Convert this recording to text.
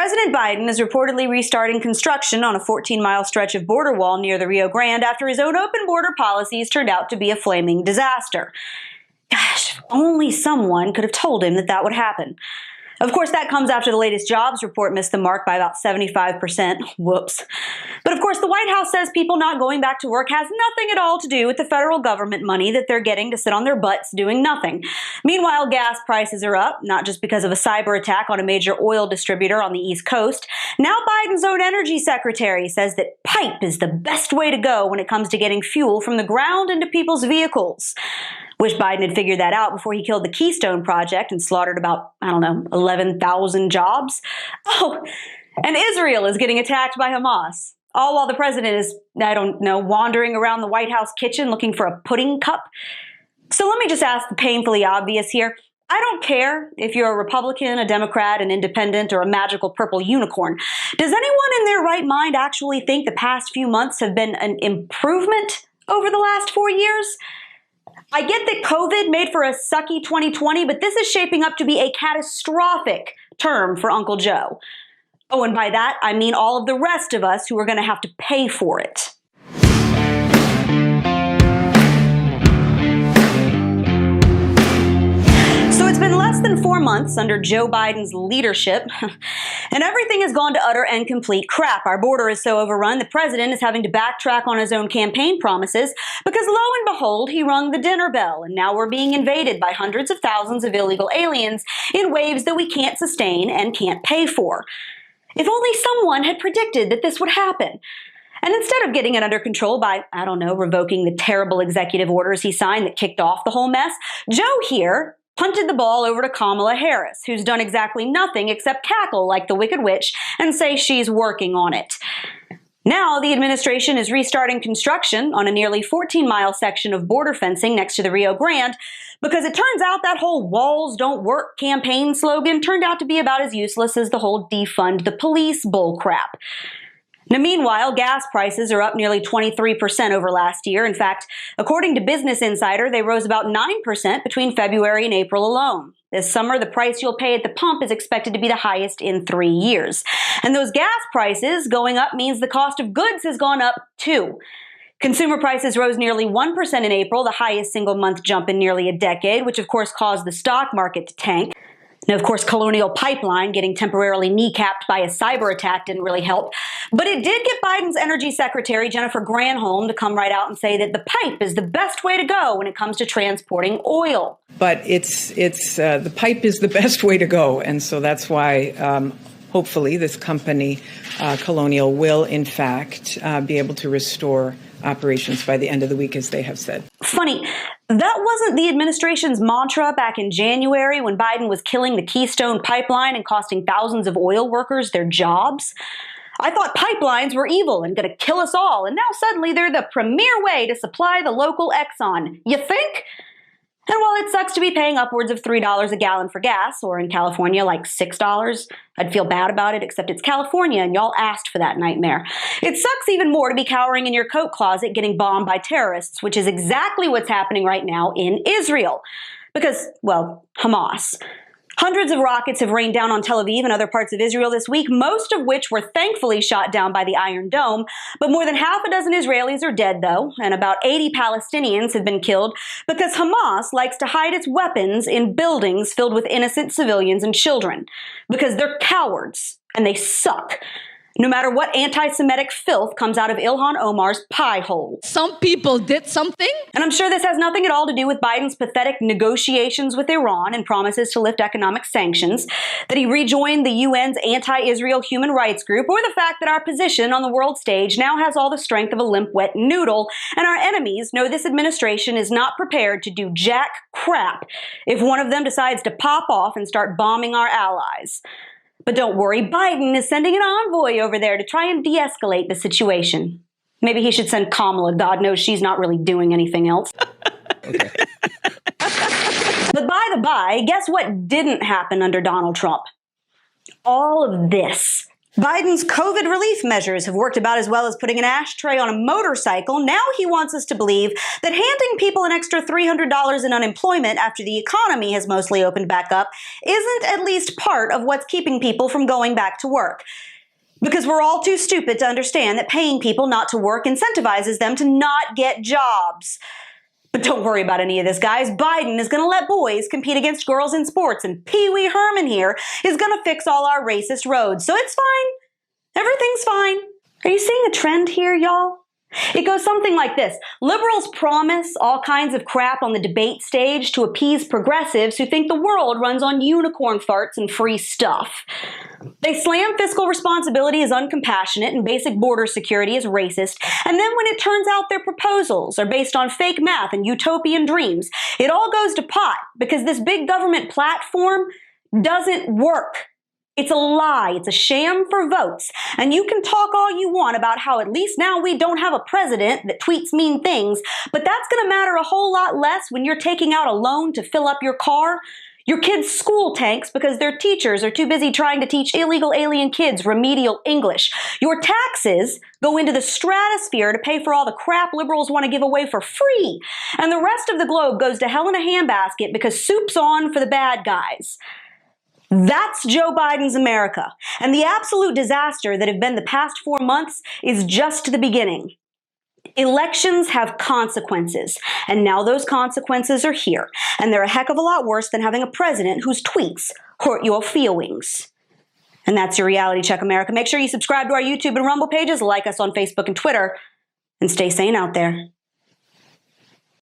President Biden is reportedly restarting construction on a 14-mile stretch of border wall near the Rio Grande after his own open border policies turned out to be a flaming disaster. Gosh, if only someone could have told him that that would happen. Of course, that comes after the latest jobs report missed the mark by about 75%. Whoops. But of course, the White House says people not going back to work has nothing at all to do with the federal government money that they're getting to sit on their butts doing nothing. Meanwhile, gas prices are up, not just because of a cyber attack on a major oil distributor on the East Coast. Now Biden's own energy secretary says that pipe is the best way to go when it comes to getting fuel from the ground into people's vehicles. Wish Biden had figured that out before he killed the Keystone Project and slaughtered about, 11,000 jobs. Oh, and Israel is getting attacked by Hamas. All while the president is, wandering around the White House kitchen looking for a pudding cup. So let me just ask the painfully obvious here. I don't care if you're a Republican, a Democrat, an independent, or a magical purple unicorn. Does anyone in their right mind actually think the past few months have been an improvement over the last 4 years? I get that COVID made for a sucky 2020, but this is shaping up to be a catastrophic term for Uncle Joe. Oh, and by that, I mean all of the rest of us who are going to have to pay for it. So it's been less than 4 months under Joe Biden's leadership, and everything has gone to utter and complete crap. Our border is so overrun, the president is having to backtrack on his own campaign promises because, lo and behold, he rung the dinner bell, and now we're being invaded by hundreds of thousands of illegal aliens in waves that we can't sustain and can't pay for. If only someone had predicted that this would happen. And instead of getting it under control by, revoking the terrible executive orders he signed that kicked off the whole mess, Joe here punted the ball over to Kamala Harris, who's done exactly nothing except cackle like the Wicked Witch and say she's working on it. Now the administration is restarting construction on a nearly 14-mile section of border fencing next to the Rio Grande because it turns out that whole walls don't work campaign slogan turned out to be about as useless as the whole defund the police bullcrap. Now, meanwhile, gas prices are up nearly 23% over last year. In fact, according to Business Insider, they rose about 9% between February and April alone. This summer, the price you'll pay at the pump is expected to be the highest in 3 years. And those gas prices going up means the cost of goods has gone up too. Consumer prices rose nearly 1% in April, the highest single-month jump in nearly a decade, which of course caused the stock market to tank. Now, of course, Colonial Pipeline getting temporarily kneecapped by a cyber attack didn't really help. But it did get Biden's energy secretary, Jennifer Granholm, to come right out and say that the pipe is the best way to go when it comes to transporting oil. But the pipe is the best way to go. And so that's why hopefully this company, Colonial, will in fact be able to restore operations by the end of the week, as they have said. Funny, that wasn't the administration's mantra back in January when Biden was killing the Keystone Pipeline and costing thousands of oil workers their jobs. I thought pipelines were evil and going to kill us all, and now suddenly they're the premier way to supply the local Exxon. You think? And while it sucks to be paying upwards of $3 a gallon for gas, or in California like $6, I'd feel bad about it, except it's California and y'all asked for that nightmare. It sucks even more to be cowering in your coat closet getting bombed by terrorists, which is exactly what's happening right now in Israel. Because, Hamas. Hundreds of rockets have rained down on Tel Aviv and other parts of Israel this week, most of which were thankfully shot down by the Iron Dome. But more than half a dozen Israelis are dead, though, and about 80 Palestinians have been killed because Hamas likes to hide its weapons in buildings filled with innocent civilians and children. Because they're cowards, and they suck. No matter what anti-Semitic filth comes out of Ilhan Omar's pie hole. Some people did something. And I'm sure this has nothing at all to do with Biden's pathetic negotiations with Iran and promises to lift economic sanctions, that he rejoined the UN's anti-Israel human rights group, or the fact that our position on the world stage now has all the strength of a limp, wet noodle, and our enemies know this administration is not prepared to do jack crap if one of them decides to pop off and start bombing our allies. But don't worry, Biden is sending an envoy over there to try and de-escalate the situation. Maybe he should send Kamala. God knows she's not really doing anything else. Okay. But by the by, guess what didn't happen under Donald Trump? All of this. Biden's COVID relief measures have worked about as well as putting an ashtray on a motorcycle. Now he wants us to believe that handing people an extra $300 in unemployment after the economy has mostly opened back up isn't at least part of what's keeping people from going back to work. Because we're all too stupid to understand that paying people not to work incentivizes them to not get jobs. But don't worry about any of this, guys. Biden is going to let boys compete against girls in sports, and Pee Wee Herman here is going to fix all our racist roads. So it's fine. Everything's fine. Are you seeing a trend here, y'all? It goes something like this. Liberals promise all kinds of crap on the debate stage to appease progressives who think the world runs on unicorn farts and free stuff. They slam fiscal responsibility as uncompassionate and basic border security as racist, and then when it turns out their proposals are based on fake math and utopian dreams, it all goes to pot because this big government platform doesn't work. It's a lie. It's a sham for votes. And you can talk all you want about how at least now we don't have a president that tweets mean things, but that's going to matter a whole lot less when you're taking out a loan to fill up your car, your kids' school tanks because their teachers are too busy trying to teach illegal alien kids remedial English. Your taxes go into the stratosphere to pay for all the crap liberals want to give away for free. And the rest of the globe goes to hell in a handbasket because soup's on for the bad guys. That's Joe Biden's America. And the absolute disaster that have been the past 4 months is just the beginning. Elections have consequences, and now those consequences are here. And they're a heck of a lot worse than having a president whose tweets hurt your feelings. And that's your Reality Check America. Make sure you subscribe to our YouTube and Rumble pages, like us on Facebook and Twitter, and stay sane out there.